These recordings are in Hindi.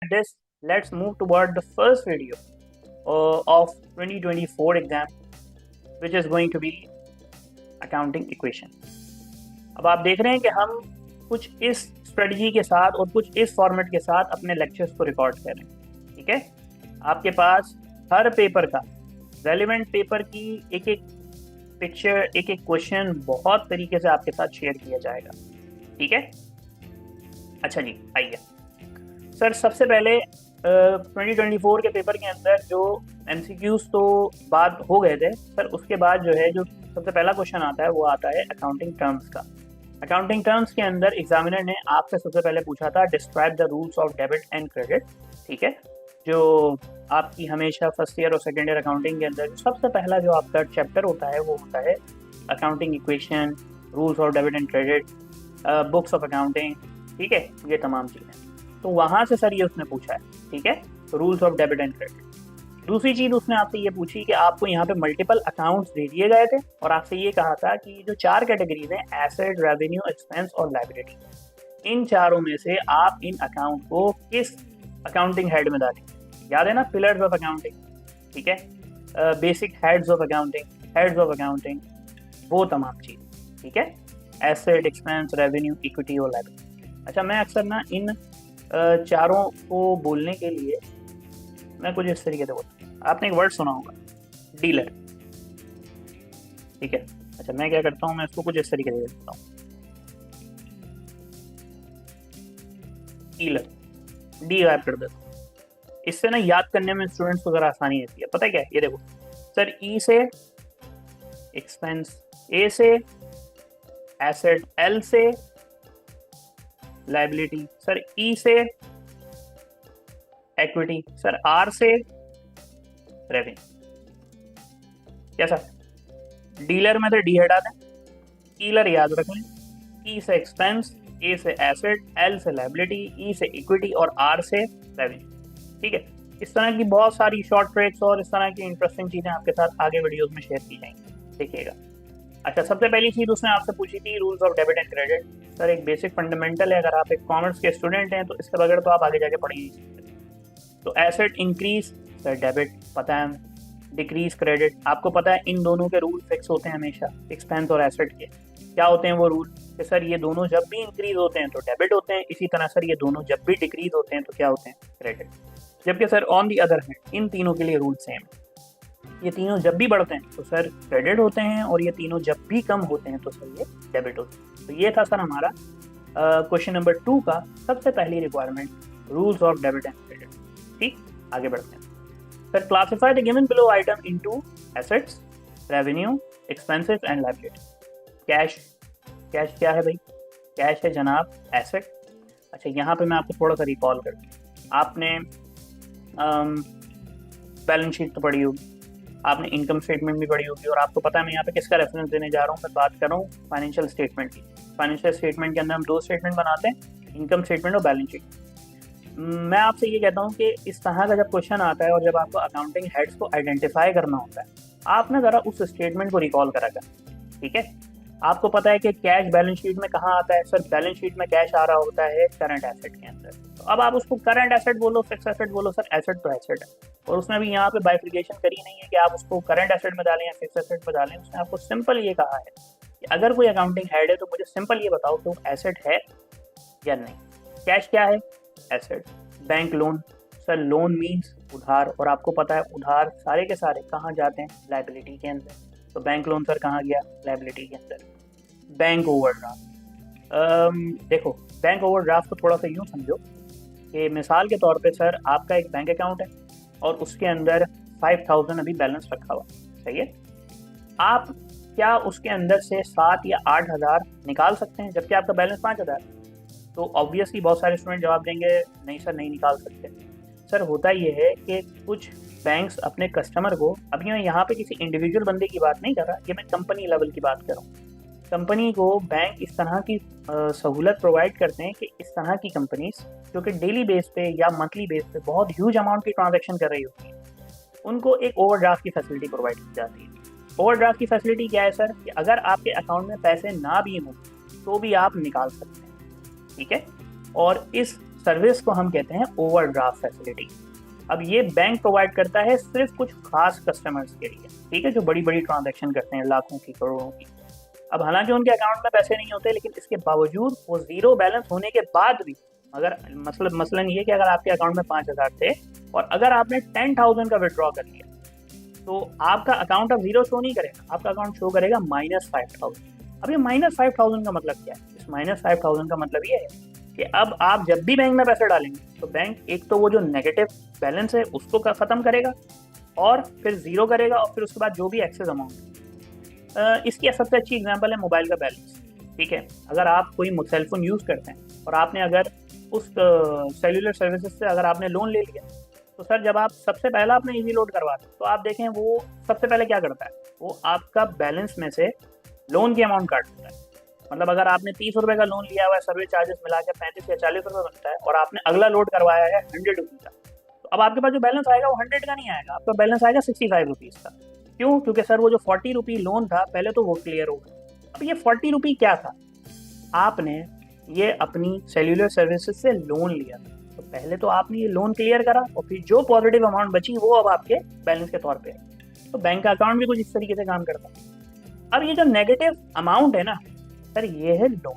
this, let's move toward the first video of 2024 exam, which is going to be accounting equation. अब आप देख रहे हैं कि हम कुछ इस स्ट्रेटजी के साथ और कुछ इस फॉर्मेट के साथ अपने लेक्चर्स को रिकॉर्ड कर रहे हैं, ठीक है। आपके पास हर पेपर का रेलिवेंट पेपर की एक एक पिक्चर, एक एक क्वेश्चन बहुत तरीके से आपके साथ शेयर किया जाएगा, ठीक है। अच्छा जी, आइए सर, सबसे पहले 2024 के पेपर के अंदर जो MCQs तो बात हो गए थे सर, उसके बाद जो है जो सबसे पहला क्वेश्चन आता है वो आता है अकाउंटिंग टर्म्स का। अकाउंटिंग टर्म्स के अंदर एग्जामिनर ने आपसे सबसे पहले पूछा था describe the rules of debit and credit, ठीक है। जो आपकी हमेशा फर्स्ट ईयर और सेकेंड ईयर अकाउंटिंग के अंदर सबसे पहला जो आपका चैप्टर होता है वो होता है accounting equation, rules of debit and credit, books of accounting, ठीक है, ये तमाम चीज़ें। तो वहाँ से सर ये उसने पूछा है, ठीक है, rules of debit and credit. दूसरी चीज़ उसने आपसे ये पूछी कि आपको यहाँ पे मल्टीपल अकाउंट्स दे दिए गए थे और आपसे ये कहा था कि जो 4 कैटेगरीज हैं, एसेट, रेवेन्यू, एक्सपेंस और लायबिलिटी, इन चारों में से आप इन अकाउंट को किस अकाउंटिंग हेड में डालेंगे। याद है ना, पिलर्स ऑफ अकाउंटिंग, ठीक है, बेसिक हेड्स ऑफ अकाउंटिंग, वो तमाम चीज़, ठीक है, एसेट, एक्सपेंस, रेवेन्यू, इक्विटी और लायबिलिटी। अच्छा, मैं अक्सर ना इन चारों को बोलने के लिए मैं कुछ इस तरीके से बोलता हूँ। आपने एक वर्ड सुना होगा, डीलर, ठीक है। अच्छा, मैं क्या करता हूँ, मैं इसको कुछ इस तरीके से देता हूँ, डीलर, डी गायब कर देता हूँ। इससे ना याद करने में स्टूडेंट्स को जरा आसानी रहती है। पता है क्या, ये देखो सर, ई से एक्सपेंस, ए से एसेट, एल से लायबिलिटी, सर ई से इक्विटी, सर आर से रेवेन्यू। कैसा, डीलर में तो डी हटा दें, डीलर याद रख लें, ई से एक्सपेंस, ए से एसेट, एल से लायबिलिटी, ई से इक्विटी और आर से रेवेन्यू, ठीक है। इस तरह की बहुत सारी शॉर्ट ट्रिक्स और इस तरह की इंटरेस्टिंग चीज़ें आपके साथ आगे वीडियोस में शेयर की जाएंगी, देखिएगा। अच्छा, सबसे पहली चीज़ उसने आपसे पूछी थी rules of debit and credit. Sir एक बेसिक फंडामेंटल है, अगर आप एक कॉमर्स के स्टूडेंट हैं तो इसके बगैर तो आप आगे जाके पढ़ ही नहीं सकते। तो एसेट इंक्रीज, सर डेबिट पता है हमें, डिक्रीज क्रेडिट आपको पता है, इन दोनों के रूल फिक्स होते हैं हमेशा, एक्सपेंस और एसेट के। क्या होते हैं वो रूल कि सर ये दोनों जब भी इंक्रीज होते हैं तो डेबिट होते हैं, इसी तरह सर ये दोनों जब भी डिक्रीज होते हैं तो क्या होते हैं, क्रेडिट। जबकि sir on the other hand in तीनों के लिए रूल सेम है, ये तीनों जब भी बढ़ते हैं तो सर क्रेडिट होते हैं और ये तीनों जब भी कम होते हैं तो सर ये डेबिट होते हैं। तो ये था सर हमारा क्वेश्चन नंबर 2 का सबसे पहली requirement, rules of debit and credit. ठीक, आगे बढ़ते हैं sir. Classify the given below item into assets, revenue, expenses and liability. Cash, cash क्या है भाई, कैश है जनाब एसेट। अच्छा, यहाँ पे मैं आपको थोड़ा सा रिकॉल कर दूँ, आपने बैलेंस शीट तो पढ़ी होगी, आपने इनकम स्टेटमेंट भी पढ़ी होगी, और आपको पता है मैं यहाँ पे किसका रेफरेंस देने जा रहा हूँ, मैं बात कर रहा हूँ फाइनेंशियल स्टेटमेंट की। फाइनेंशियल स्टेटमेंट के अंदर हम 2 स्टेटमेंट बनाते हैं, इनकम स्टेटमेंट और बैलेंस शीट। मैं आपसे ये कहता हूँ कि इस तरह का जब क्वेश्चन आता है और जब आपको अकाउंटिंग हेड्स को आइडेंटिफाई करना होता है, आप ना ज़रा उस स्टेटमेंट को रिकॉल करा कर, ठीक है। आपको पता है कि कैश बैलेंस शीट में कहाँ आता है, सर बैलेंस शीट में कैश आ रहा होता है करंट एसेट के अंदर। तो अब आप उसको करंट एसेट बोलो, फिक्स एसेट बोलो, सर एसेट तो एसेट है। और उसने भी यहाँ पे बाइफिकेशन करी नहीं है कि आप उसको करंट एसेट में डालें या फिक्स एसेट में डालें। उसने आपको सिंपल ये कहा है कि अगर कोई अकाउंटिंग हेड है तो मुझे सिंपल ये बताओ कि वो एसेट है या नहीं। कैश क्या है, asset. Bank loan, sir loan means उधार, और आपको पता है उधार सारे के सारे कहाँ जाते हैं, लायबिलिटी के अंदर। तो बैंक लोन सर कहाँ गया, लायबिलिटी के अंदर। बैंक ओवरड्राफ्ट, देखो बैंक ओवरड्राफ्ट को थोड़ा सा यूँ समझो कि मिसाल के तौर पे सर आपका एक बैंक अकाउंट है और उसके अंदर 5000 अभी बैलेंस रखा हुआ, सही है। आप क्या उसके अंदर से 7 या 8 हज़ार निकाल सकते हैं जबकि आपका बैलेंस 5000? तो ऑब्वियसली बहुत सारे स्टूडेंट जवाब देंगे नहीं सर नहीं निकाल सकते। सर होता ये है कि कुछ बैंक्स अपने कस्टमर को, अभी मैं यहाँ पे किसी इंडिविजुअल बंदे की बात नहीं कर रहा, ये मैं कंपनी लेवल की बात कर रहा हूँ। कंपनी को बैंक इस तरह की सहूलत प्रोवाइड करते हैं कि इस तरह की कंपनीज जो कि डेली बेस पे या मंथली बेस पे बहुत ह्यूज अमाउंट की ट्रांजैक्शन कर रही होती है, उनको एक ओवरड्राफ्ट की फैसिलिटी प्रोवाइड की जाती है। ओवरड्राफ्ट की फैसिलिटी क्या है सर, कि अगर आपके अकाउंट में पैसे ना भी हों तो भी आप निकाल सकते हैं, ठीक है। और इस सर्विस को हम कहते हैं ओवरड्राफ्ट फैसिलिटी। अब ये बैंक प्रोवाइड करता है सिर्फ कुछ खास कस्टमर्स के लिए, ठीक है, जो बड़ी बड़ी ट्रांजैक्शन करते हैं लाखों की करोड़ों की। अब हालांकि उनके अकाउंट में पैसे नहीं होते, लेकिन इसके बावजूद वो जीरो बैलेंस होने के बाद भी, अगर मसलन ये कि अगर आपके अकाउंट में 5,000 थे और अगर आपने 10,000 का विड्रॉ कर लिया, तो आपका अकाउंट अब जीरो शो नहीं करेगा, आपका अकाउंट शो करेगा -5,000। अब ये -5,000 का मतलब क्या है? इस -5,000 का मतलब ये है कि अब आप जब भी बैंक में पैसे डालेंगे तो बैंक एक तो वो जो नेगेटिव बैलेंस है उसको खत्म करेगा और फिर जीरो करेगा, और फिर उसके बाद जो भी एक्सेस अमाउंट। इसकी सबसे अच्छी एग्जांपल है मोबाइल का बैलेंस, ठीक है। अगर आप कोई सेल फोन यूज़ करते हैं और आपने अगर उस सेल्यूलर सर्विसेज से अगर आपने लोन ले लिया, तो सर जब आप सबसे पहला अपने ईजी लोड करवाते हैं तो आप देखें वो सबसे पहले क्या करता है, वो आपका बैलेंस में से लोन की अमाउंट काट देता है। मतलब अगर आपने 30 रुपये का लोन लिया हुआ है, सर्विस चार्जेस मिला के 35 या 40 रुपये बनता है, और आपने अगला लोड करवाया है 100 रुपीज़ का, तो अब आपके पास जो बैलेंस आएगा वो 100 का नहीं आएगा, आपका बैलेंस आएगा 65 रुपीज़ का। क्यों? क्योंकि सर वो जो 40 रुपी लोन था पहले तो वो क्लियर होगा। अब ये 40 रुपी क्या था? आपने ये अपनी सेल्यूलर सर्विसेज से लोन लिया था, तो पहले तो आपने ये लोन क्लियर करा और फिर जो पॉजिटिव अमाउंट बची वो अब आपके बैलेंस के तौर पे है। तो बैंक का अकाउंट भी कुछ इस तरीके से काम करता है। अब ये जो नेगेटिव अमाउंट है ना सर, ये है लोन,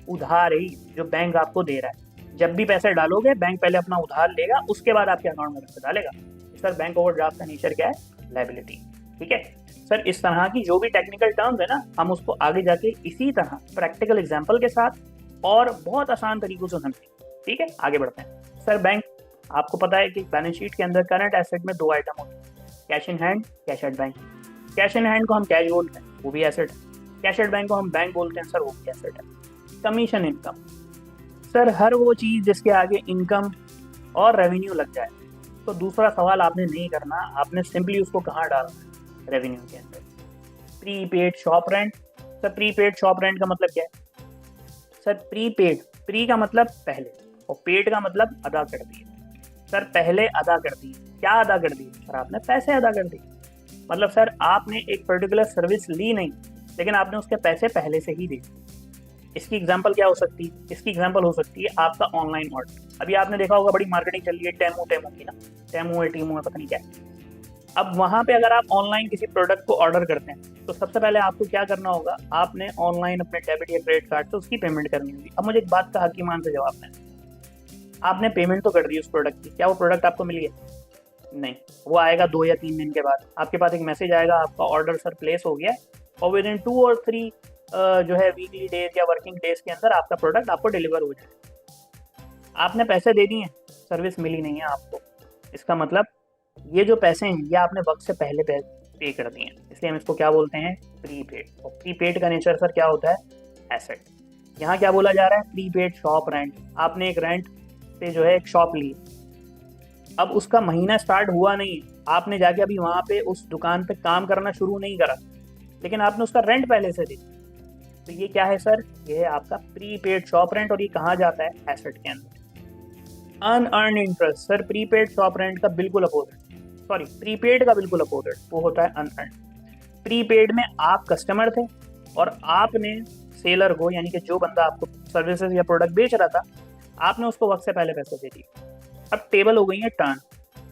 उधार ही जो बैंक आपको दे रहा है। जब भी पैसे डालोगे बैंक पहले अपना उधार लेगा, उसके बाद आपके अकाउंट में पैसे डालेगा। सर बैंक ओवरड्राफ्ट का नेचर क्या है? लायबिलिटी, ठीक है। सर इस तरह की जो भी टेक्निकल टर्म्स है ना, हम उसको आगे जाके इसी तरह प्रैक्टिकल एग्जांपल के साथ और बहुत आसान तरीकों से समझेंगे, ठीक है। आगे बढ़ते हैं। सर बैंक, आपको पता है कि बैलेंस शीट के अंदर करंट एसेट में 2 आइटम होते हैं, cash in hand, cash at bank. Cash in hand को हम कैश बोलते हैं, वो भी एसेट है। कैश एट बैंक को हम बैंक बोलते हैं, सर वो भी एसेट है। कमीशन इनकम, सर हर वो चीज़ जिसके आगे इनकम और रेवेन्यू लग जाए, तो दूसरा सवाल आपने नहीं करना, आपने सिंपली उसको कहाँ डालना है? रेवेन्यू के अंदर। Prepaid shop rent, sir prepaid shop rent का मतलब क्या है? सर प्रीपेड, प्री का मतलब पहले और पेड का मतलब अदा कर दिए। सर पहले अदा कर दिए, क्या अदा कर दिए? सर आपने पैसे अदा कर दिए। मतलब सर आपने एक पर्टिकुलर सर्विस ली नहीं, लेकिन आपने उसके पैसे पहले से ही दे दिए। इसकी एग्जांपल क्या हो सकती है? इसकी एग्जांपल हो सकती है आपका ऑनलाइन ऑर्डर। अभी आपने देखा होगा बड़ी मार्केटिंग चल रही है टेमू की ना, टेमू है, टीमू है, पता नहीं क्या है। अब वहाँ पे अगर आप ऑनलाइन किसी प्रोडक्ट को ऑर्डर करते हैं तो सबसे पहले आपको क्या करना होगा? आपने ऑनलाइन अपने डेबिट या क्रेडिट कार्ड से उसकी पेमेंट करनी होगी। अब मुझे एक बात का हकीमान से जवाब दें, आपने पेमेंट तो कर दी उस प्रोडक्ट की, क्या वो प्रोडक्ट आपको मिल गया? नहीं, वो आएगा 2 या 3 दिन के बाद। आपके पास एक मैसेज आएगा, आपका ऑर्डर सर प्लेस हो गया, और विद इन 2 और 3 जो है वीकली डेज या वर्किंग डेज के अंदर आपका प्रोडक्ट आपको डिलीवर हो जाएगा। आपने पैसे दे दिए, सर्विस मिली नहीं है आपको। इसका मतलब ये जो पैसे हैं ये आपने वक्त से पहले पे कर दिए हैं, इसलिए हम इसको क्या बोलते हैं? प्रीपेड। और प्रीपेड का नेचर सर क्या होता है? एसेट। यहाँ क्या बोला जा रहा है? Prepaid shop rent. आपने एक रेंट पे जो है एक शॉप ली, अब उसका महीना स्टार्ट हुआ नहीं, आपने जाके अभी वहाँ पे उस दुकान पे काम करना शुरू नहीं करा, लेकिन आपने उसका रेंट पहले से दिया, तो ये क्या है सर? ये है आपका प्रीपेड शॉप रेंट, और ये कहाँ जाता है? एसेट के अंदर। Unearned interest, sir prepaid shop rent का बिल्कुल अपोजिट, सॉरी प्रीपेड का बिल्कुल अपोजिट, वो होता है अनअर्न। प्रीपेड में आप कस्टमर थे और आपने सेलर को, यानी कि जो बंदा आपको सर्विसेज या प्रोडक्ट बेच रहा था, आपने उसको वक्त से पहले पैसे दे दिए। अब टेबल हो गई है टर्न,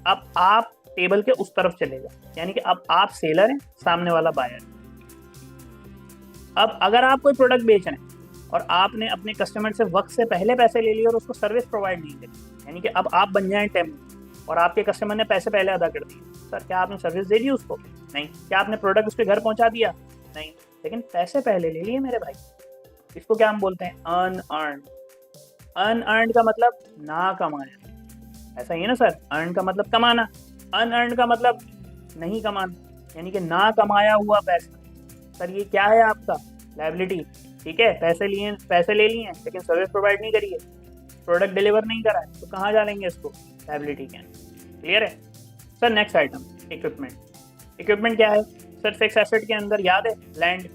अब आप टेबल के उस तरफ चले जाओ, यानी कि अब आप सेलर हैं, सामने वाला बायर। अब अगर आप कोई प्रोडक्ट बेच रहे हैं और आपने अपने कस्टमर से वक्त से पहले पैसे ले लिए और उसको सर्विस प्रोवाइड नहीं करी, यानी कि अब आप बन जाएं टेम्पो और आपके कस्टमर ने पैसे पहले अदा कर दिए, सर क्या आपने सर्विस दे दी उसको? नहीं। क्या आपने प्रोडक्ट उसके घर पहुंचा दिया? नहीं, लेकिन पैसे पहले ले लिए मेरे भाई। इसको क्या हम बोलते हैं? अनअर्न्ड। अनअर्न्ड का मतलब ना कमाया, ऐसा ही है ना सर? अर्न का मतलब कमाना, अनअर्न्ड का मतलब नहीं कमाना, यानी कि ना कमाया हुआ पैसा। सर ये क्या है? आपका लायबिलिटी, ठीक है। पैसे लिए, पैसे ले लिए लेकिन सर्विस प्रोवाइड नहीं करी है, प्रोडक्ट डिलीवर नहीं करा है, तो कहाँ डालेंगे इसको? लायबिलिटी के अंदर। क्लियर है sir? Next item, equipment. Equipment क्या है सर? फिक्स एसेट के अंदर याद है, land,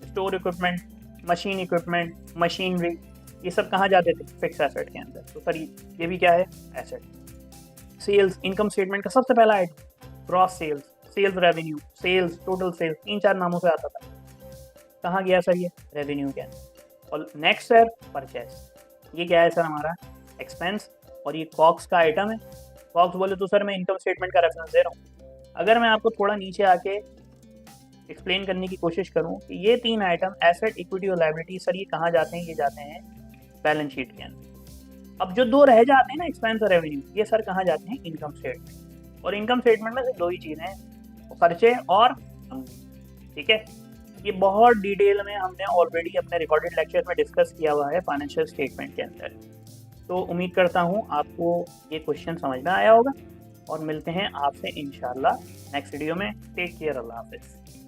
store equipment, machine equipment, machinery, ये सब कहाँ जाते थे? फिक्स एसेट के अंदर। तो सर ये भी क्या है? एसेट। सेल्स, इनकम स्टेटमेंट का सबसे पहला item, gross sales, sales revenue, sales, total sales, 3-4 नामों से आता था। कहाँ गया सर? ये रेवेन्यू के अंदर। और नेक्स्ट सर परचेस, ये क्या है सर? हमारा एक्सपेंस और ये कॉक्स का आइटम है। कॉक्स बोले तो सर मैं इनकम स्टेटमेंट का रेफरेंस दे रहा हूँ। अगर मैं आपको थोड़ा नीचे आके एक्सप्लेन करने की कोशिश करूँ कि ये 3 आइटम एसेट, इक्विटी और लायबिलिटी, सर ये कहाँ जाते हैं? ये जाते हैं बैलेंस शीट के अंदर। अब जो 2 रह जाते हैं ना, एक्सपेंस और रेवेन्यू, ये सर कहाँ जाते हैं? Income statement. और इनकम स्टेटमेंट में सिर्फ 2 ही चीज़ें हैं, खर्चे और आमदनी। ठीक है, ये बहुत डिटेल में हमने ऑलरेडी अपने रिकॉर्डेड लेक्चर में डिस्कस किया हुआ है फाइनेंशियल स्टेटमेंट के अंदर। तो उम्मीद करता हूँ आपको ये क्वेश्चन समझ में आया होगा और मिलते हैं आपसे इंशाल्लाह नेक्स्ट वीडियो में। टेक केयर, अल्लाह हाफिज़।